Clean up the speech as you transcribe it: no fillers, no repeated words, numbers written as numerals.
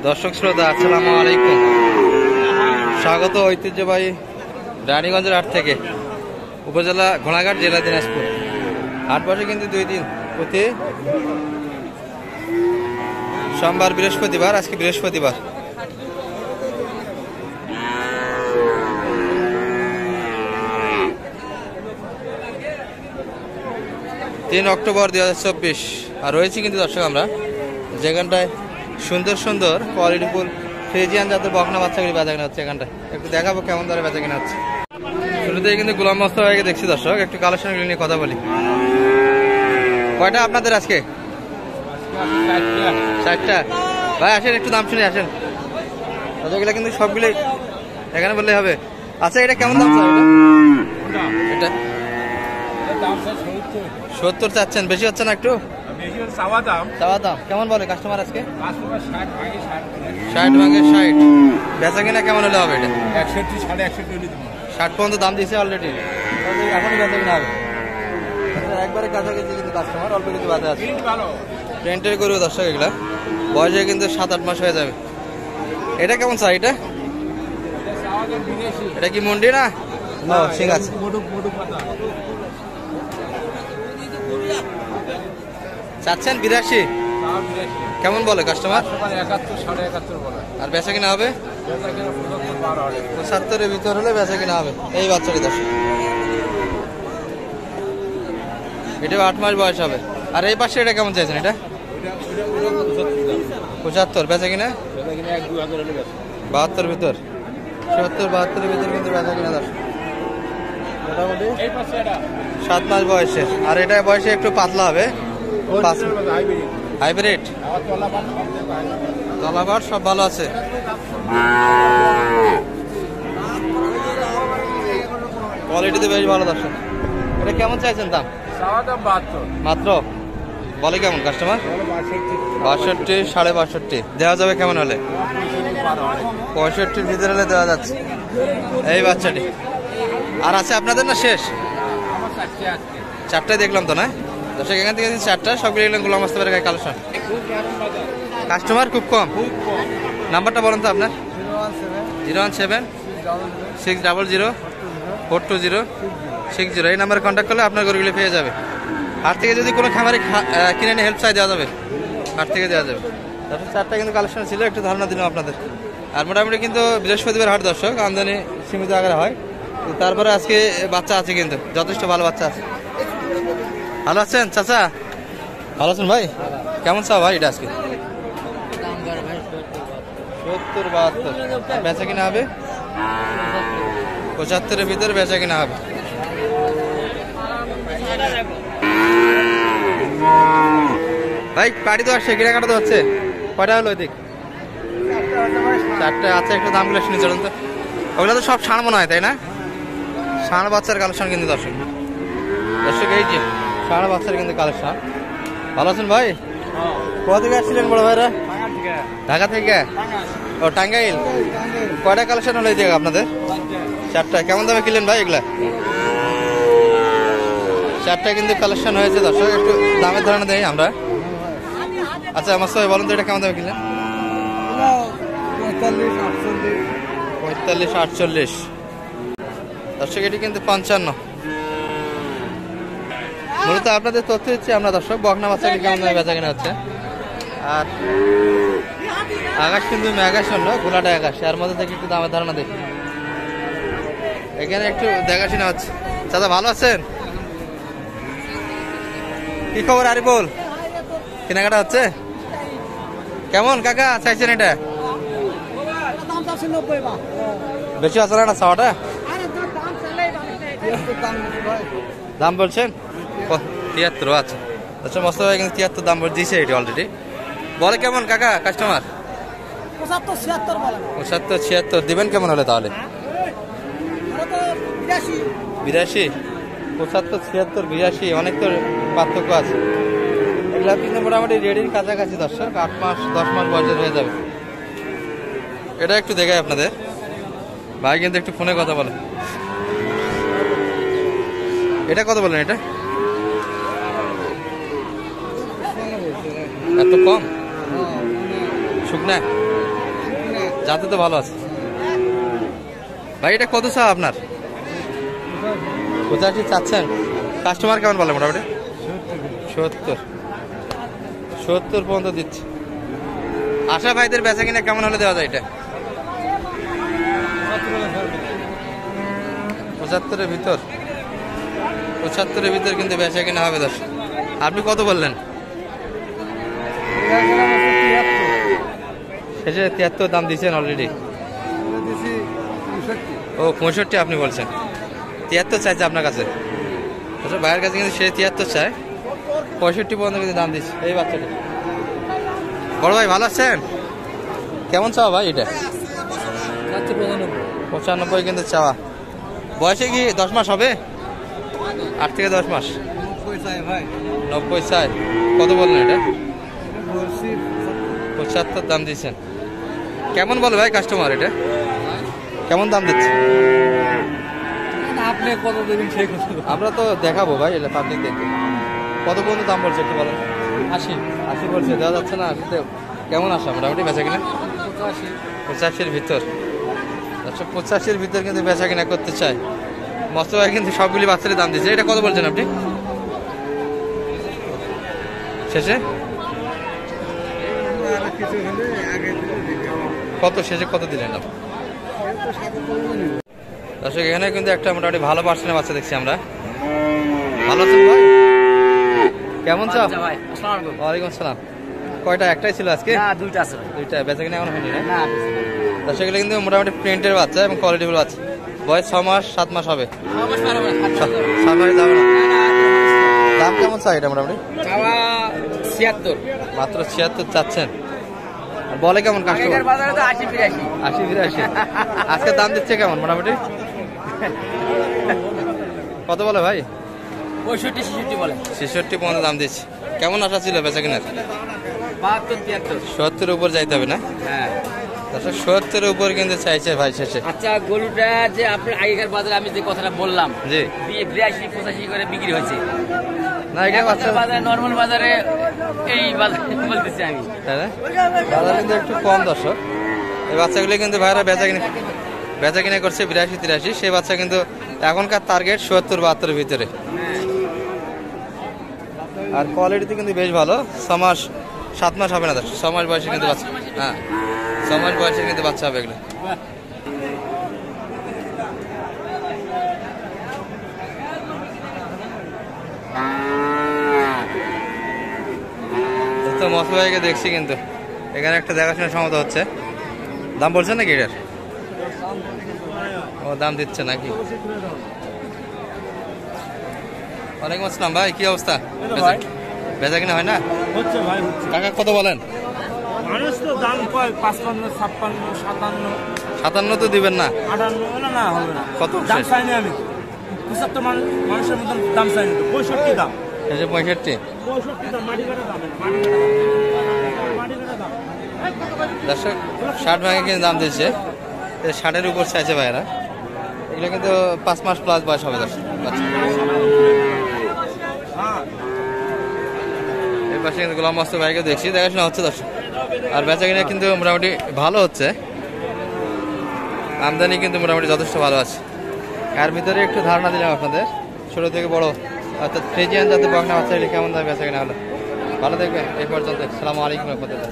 দর্শক শ্রোতা আসসালামু আলাইকুম, স্বাগত ঐতিহ্যবাহী রানীগঞ্জের হাট থেকে, উপজেলা ঘোড়াঘাট, জেলা দিনাজপুর। হাট বসে কিন্তু 2 দিন, প্রতি সোমবার, বৃহস্পতিবার। আজকে বৃহস্পতিবার। অক্টোবর 2024। আর রয়েছে কিন্তু দর্শক আমরা যেখানটায় সুন্দর সুন্দর কোয়ালিটিফুল ফ্রিজিয়ান জাতের বকনা বাচ্চাগুলি বেচা কেনা হচ্ছে। এখানটায় একটু দেখাবো কেমন দরে বেচা কেনা হচ্ছে। শুরুতেই কিন্তু গোলাম মোস্তফাকে দেখছি দর্শক, একটু কালেকশনগুলি নিয়ে কথা বলি। কয়টা আপনাদের আজকে? 60টা। ভাই আসেন, একটু দাম শুনে আসেন। এগুলো কিন্তু সবগুলি এখানে বললেই হবে। আচ্ছা, এটা কেমন দাম স্যার? এটা 70 চাচ্ছেন, বেশি হচ্ছে না একটু? চাওয়া দাম কেমন বলে কাস্টমার আজকে? 60 ভাঙে 60। বেচা কিনা কেমন হলে হবে? এটা 61, 61.5 60 পর্যন্ত দাম দিয়েছে অলরেডি, এখনই বেচা কিনা হবে। একবারে কাছাকাছি কিন্তু কাস্টমার, অল্প কিছু বাধা আছে। প্রিন্টের গরু দর্শক, এগুলা বয়সে কিন্তু 7-8 মাস হয়ে যাবে। এটা কেমন স্যার? এটা কি মন্ডি না? ঠিক আছে। চাচ্ছেন 82, কেমন বলে কাস্টমার? 71, 71.5 বলে। আর বেচা কিনা হবে 75-এর ভিতর হলে বেচা কিনা হবে। এই বাচ্চাটি দর্শক, এটা 8 মাস বয়স হবে। আর এই পাশে এটা কেমন চাইছেন? এটা 75, বেচা কিনা 72 ভিতর, 70-72-এর ভিতর কিন্তু বেচা কিনা দর্শক। মোটামুটি 7 মাস বয়সে। আর এটা বয়সে একটু পাতলা হবে, হাইব্রিড। তলাবার সব ভালো আছে। কোয়ালিটিতে বেশ ভালো দর্শক। এটা কেমন চাইছেন দাম? মাত্র বলে কেমন কাস্টমার? 62, 62.5 দেওয়া যাবে কেমন হলে? 65-এর ভিতরে হলে দেওয়া যাচ্ছে। এই বাচ্চাটি আর আছে আপনাদের না শেষ? 4টায় দেখলাম তো না দর্শক, এখান থেকে 4টা সবগুলো এগুলো গোলাম মোস্তফার গায়ে কালেকশন। কাস্টমার খুব কম। নাম্বারটা বলেন তো আপনার? 017-600-420-60। এই নাম্বারে কন্ট্যাক্ট করলে আপনার গরুগুলি পেয়ে যাবে। হাট থেকে যদি কোনো খামারে কিনে নিয়ে হেল্প চাই দেওয়া যাবে, হাট থেকে দেওয়া যাবে। দর্শক 4টা কিন্তু কালেকশন ছিল, একটু ধারণা দিলাম আপনাদের। আর মোটামুটি কিন্তু বৃহস্পতিবার হাট দর্শক, আমদানি সীমিত আকারে হয়। তারপরে আজকে বাচ্চা আছে, কিন্তু যথেষ্ট ভালো বাচ্চা আছে। ভালো আছেন চাচা? ভালো আছেন ভাই? কেমন চা ভাই এটা আজকে? 70-72 বেচা কিনা হবে 75-এর ভিতরে বেচা কিনা হবে। ভাই পাড়ি তো আসছে, কেনাকাটা তো হচ্ছে। কয়টা হলো এদিক? 4টা। আচ্ছা, একটু দামগুলো শুনে চলুন তো। ওগুলো তো সব ষাঁড় মনে হয়, তাই না? ষাঁড় বাচ্চার কালেকশন কিন্তু দর্শক, এই যে ষাঁড় বাচ্চার কিন্তু কালেকশন। ভালো আছেন ভাই? কোথা থেকে আসছিলেন বড় ভাইরা? ঢাকা থেকে। ও টাঙ্গাইল। কয়টা কালেকশন হলো এই জায়গা আপনাদের? 4টা। কেমন দামে কিনলেন ভাই এগুলা? 4টা কিন্তু কালেকশন হয়েছে দর্শক, একটু দামের ধারণা দেই আমরা। আচ্ছা মোস্তফা বলুন তো, এটা কেমন দামে কিনলেন? 45-48 দর্শক, এটি কিন্তু 55। মূলত আপনাদের তথ্য হচ্ছে আমরা দর্শক বকনা বাচ্চাকে কেমন দামে বেচা কেনা হচ্ছে। আর আকাশ কিন্তু মেঘাশূন্য, গোলাটা আকাশ, এর মধ্যে থেকে একটু দামের ধারণা দেখি। এখানে একটু দেখাশোনা হচ্ছে। চাচা ভালো আছেন? কি খবর আরিফুল? কেনাকাটা হচ্ছে কেমন কাকা চাইছেন? এটা বেশি আছে না চাওয়াটা? দাম বলছেন 73। আচ্ছা আচ্ছা, মোস্তফা ভাই কিন্তু 73 দাম দিয়েছে এটি অলরেডি। বলে কেমন কাকা কাস্টমার? 75-76 দিবেন কেমন হলে তাহলে? 82, 75-76, 82, অনেক তো পার্থক্য আছে। এগুলা কিন্তু মোটামুটি রেডির কাছাকাছি দর্শক, 8 মাস 10 মাস বয়সের হয়ে যাবে। এটা একটু দেখাই আপনাদের। ভাই কিন্তু একটু ফোনে কথা বলে। এটা কত বলেন? এটা এত কম শুকনা? যাতে তো ভালো আছে ভাই। এটা কত চা আপনার? 85 চাচ্ছেন। কাস্টমার কেমন বলে মোটামুটি? 70 পর্যন্ত দিচ্ছে। আশা ভাইদের বেচা কিনা কেমন হলে দেওয়া যায় এটা? 75-এর ভিতর। 75-এর ভিতর কিন্তু বেচা কিনা হবে দর্শক। আপনি কত বললেন? শেষে 73 দাম দিয়েছেন অলরেডি। ও 65 আপনি বলছেন। 73 চাইছে আপনার কাছে। আচ্ছা ভাইয়ের কাছে কিন্তু সে 73 চায়, 65 পর্যন্ত কিন্তু দাম দিচ্ছে এই বাচ্চাটা। বড় ভাই ভালো আছেন? কেমন চাওয়া ভাই এটা? 95 কিন্তু চাওয়া। বয়সে কি 10 মাস হবে? 8 থেকে 10 মাস। 90 চাই। কত বললেন এটা? 75 দাম দিচ্ছেন। কেমন বলে ভাই কাস্টমার এটা? কেমন দাম দিচ্ছে? আপনি কত দেবেন সেই কথা? আমরা তো দেখাবো ভাই, এটা পাবলিক দেখবে। কত পর্যন্ত দাম বলছে একটু বলেন। 80 বলছে, দেওয়া যাচ্ছে না 80-তে? কেমন আসা মোটামুটি বেচা কিনা? 85-এর ভিতর। 85-এর ভিতর কিন্তু বেচা কিনা করতে চায়। মস্ত ভাই কিন্তু সবগুলি বাচ্চাদের দাম দিচ্ছে। এটা কত বলছেন আপনি শেষে? কত শেষে কত দিলেন আপনি? দর্শক এখানে কিন্তু একটা মোটামুটি ভালো পার্সেন্টের বাচ্চা দেখছি আমরা। ভালো আছেন ভাই? কেমন চাও? ওয়ালাইকুম আসসালাম। কয়টা? একটাই ছিল আজকে? দুইটা আছে। দুইটা বেচা কিনা এখন হয়নি না? দর্শক এগুলো কিন্তু মোটামুটি প্রিন্টের বাচ্চা এবং কোয়ালিটিফুল বাচ্চা। বয়স 6 মাস 7 মাস হবে। 7 মাস যাবে না। দাম কেমন চাই এটা মোটামুটি? 76। মাত্র 76 চাচ্ছেন। আর বলে কেমন কাস্টমার? বাজারে তো 80-82। 80-82। আজকে দাম দিচ্ছে কেমন মোটামুটি? কত বলে ভাই? 65-66 বলে। 66 পর্যন্ত দাম দিচ্ছে। কেমন আশা ছিল বেচা কিনার? 72-73। 70-এর উপর যাইতে হবে না? হ্যাঁ। 70-এর উপর কিন্তু চাইছে ভাই শেষে। আচ্ছা গরুটা যে আপনার আগেকার বাজারে আমি যে কথাটা বললাম, জি 82-85 করে বিক্রি হয়েছে। না এটা বাচ্চা বাজারে নরমাল বাজারে এই বাজারে বলতেছি আমি। তাই না? বাজার কিন্তু একটু কম দর্শক। এই বাচ্চাগুলি কিন্তু ভাইরা বেচা কিনা করছে 82-83। সেই বাচ্চা কিন্তু এখনকার টার্গেট 70-72-এর ভিতরে। আর কোয়ালিটিতে কিন্তু বেশ ভালো। 6 মাস 7 মাস হবে না দর্শক, 6 মাস বয়সে কিন্তু বাচ্চা। হ্যাঁ 6 মাস বয়সে কিন্তু বাচ্চা হবে এগুলো। তো মসু ভাইকে দেখছি কিন্তু এখানে একটা দেখাশোনা সমত হচ্ছে। দাম বলছেন নাকি এটার? ও দাম দিচ্ছে নাকি? ওয়ালাইকুম আসসালাম ভাই, কি অবস্থা? বেচা কিনা হয় না? হচ্ছে ভাই, হচ্ছে। কাকা কত বলেন? মানুষ তো দাম কয় 55, 56, 57, 57 তো দিবেন না? 58 হলে না হবে না। কত দাম শেষ? চাইনি আমি 75 মানুষের মতন দাম চাইনি তো 65 দাম। এই যে 65 65 দাম মাটি কাটা দাম মাটি কাটা দাম। দর্শক 60 ভাগে কিন্তু দাম দিচ্ছে। 60-এর উপর চাইছে ভাইরা। এগুলো কিন্তু 5 মাস প্লাস বয়স হবে দর্শক বাচ্চা। এই পাশে কিন্তু গোলাম মাস্টার ভাইকে দেখছি, দেখাশোনা হচ্ছে দর্শক। আর বেচা কিনা কিন্তু মোটামুটি ভালো হচ্ছে। আমদানি কিন্তু মোটামুটি যথেষ্ট ভালো আছে। এর ভিতরে একটু ধারণা দিলাম আপনাদের, ছোট থেকে বড় অর্থাৎ ফ্রিজিয়ান যাতে বকনা বাচ্চা কেমন দামে বেচা কিনা হলো। ভালো দেখবেন এই পর্যন্ত। আসসালামু আলাইকুম রহমতুল্লাহ।